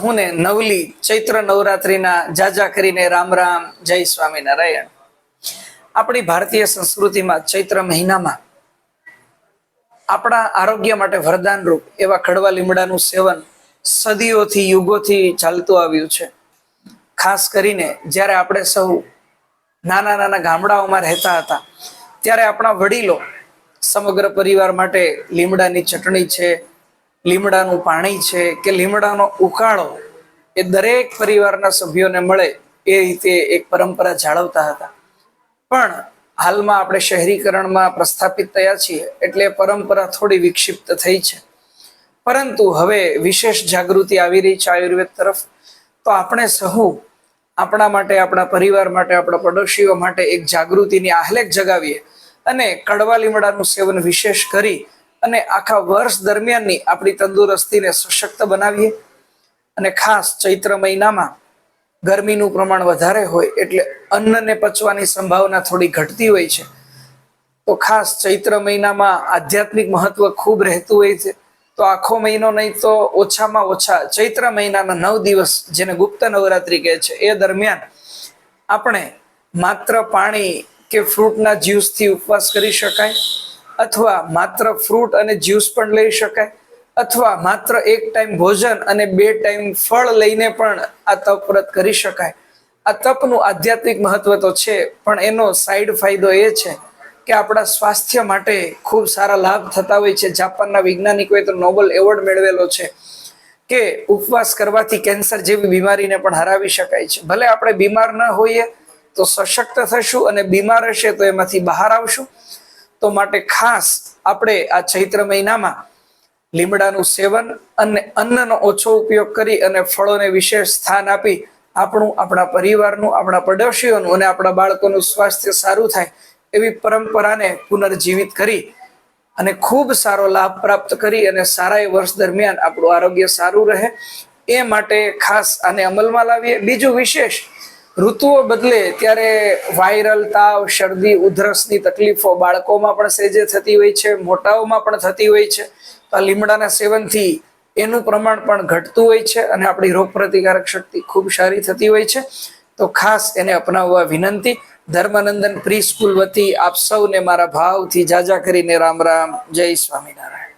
હું ને નવલી ચૈત્ર નવરાત્રીના જાજા કરીને રામ રામ, જય સ્વામિનારાયણ. આપણી ભારતીય સંસ્કૃતિમાં ચૈત્ર મહિનામાં આપણા આરોગ્ય માટે વરદાન રૂપ એવા કડવા લીમડાનું સેવન સદીઓથી યુગોથી ચાલતું આવ્યું છે. ખાસ કરીને જ્યારે આપણે સૌ નાના નાના ગામડાઓમાં રહેતા હતા ત્યારે આપણા વડીલો સમગ્ર પરિવાર માટે લીમડાની ચટણી છે, લીમડાનું પાણી છે કે લીમડાનો ઉકાળો એ દરેક પરિવારના સભ્યોને મળે એ રીતે એક પરંપરા જાળવતા હતા. પણ હાલમાં આપણે શહેરીકરણમાં પ્રસ્થાપિત થયા છીએ એટલે પરંપરા થોડી વિક્ષિપ્ત થઈ છે. પરંતુ હવે વિશેષ જાગૃતિ આવી રહી છે આયુર્વેદ તરફ. તો આપણે સહુ આપણા માટે, આપણા પરિવાર માટે, આપણા પડોશીઓ માટે એક જાગૃતિની આહલેખ જગાવીએ અને કડવા લીમડાનું સેવન વિશેષ કરી અને આખા વર્ષ દરમિયાનની આપણી તંદુરસ્તીને સશક્ત બનાવીએ. અને ખાસ ચૈત્ર મહિનામાં ગરમીનું પ્રમાણ વધારે હોય એટલે અન્નને પચવાની સંભાવના થોડી ઘટતી હોય છે. તો ખાસ ચૈત્ર મહિનામાં આધ્યાત્મિક મહત્વ ખૂબ રહેતું હોય છે. તો આખો મહિનો નહીં તો ઓછામાં ઓછા ચૈત્ર મહિનાના 9 દિવસ, જેને ગુપ્ત નવરાત્રિ કહે છે, એ દરમિયાન આપણે માત્ર પાણી કે ફ્રૂટના જ્યુસથી ઉપવાસ કરી શકાય, અથવા માત્ર ફ્રૂટ અને જ્યુસ પણ લઈ શકાય, અથવા માત્ર એક ટાઈમ ભોજન અને 2 ટાઈમ ફળ લઈને પણ આ તપ વ્રત કરી શકાય. આ તપનું આધ્યાત્મિક મહત્વ તો છે, પણ એનો સાઈડ ફાયદો એ છે કે આપણા સ્વાસ્થ્ય માટે ખૂબ સારા લાભ થતા હોય છે. જાપાનના વૈજ્ઞાનિકોએ તો નોબેલ એવોર્ડ મેળવેલો છે કે ઉપવાસ કરવાથી કેન્સર જેવી બીમારીને પણ હરાવી શકાય છે. ભલે આપણે બીમાર ન હોઈએ તો સશક્ત થશું, અને બીમાર હશે તો એમાંથી બહાર આવશું. તો માટે ખાસ આપણે આ ચૈત્ર મહિનામાં લીમડાનું સેવન અને અન્નનો ઓછો ઉપયોગ કરી અને ફળોને વિશેષ સ્થાન આપી આપણું, આપણા પરિવારનું, આપણા પડોશીઓનું અને આપણા બાળકોનું સ્વાસ્થ્ય સારું થાય એવી પરંપરાને પુનર્જીવિત કરી અને ખૂબ સારો લાભ પ્રાપ્ત કરી અને સારા વર્ષ દરમિયાન આપણું આરોગ્ય સારું રહે એ માટે ખાસ આને અમલમાં લાવીએ. બીજું વિશેષ, ઋતુઓ બદલે ત્યારે વાયરલ તાવ, શરદી, ઉધરસની તકલીફો બાળકોમાં પણ સહેજે થતી હોય છે, મોટાઓમાં પણ થતી હોય છે. તો આ લીમડાના સેવનથી એનું પ્રમાણ પણ ઘટતું હોય છે અને આપણી રોગ પ્રતિકારક શક્તિ ખૂબ સારી થતી હોય છે. તો ખાસ એને અપનાવવા વિનંતી. ધર્મનંદન પ્રી સ્કૂલ વતી આપ સૌને મારા ભાવથી જાજા કરીને રામ રામ, જય સ્વામિનારાયણ.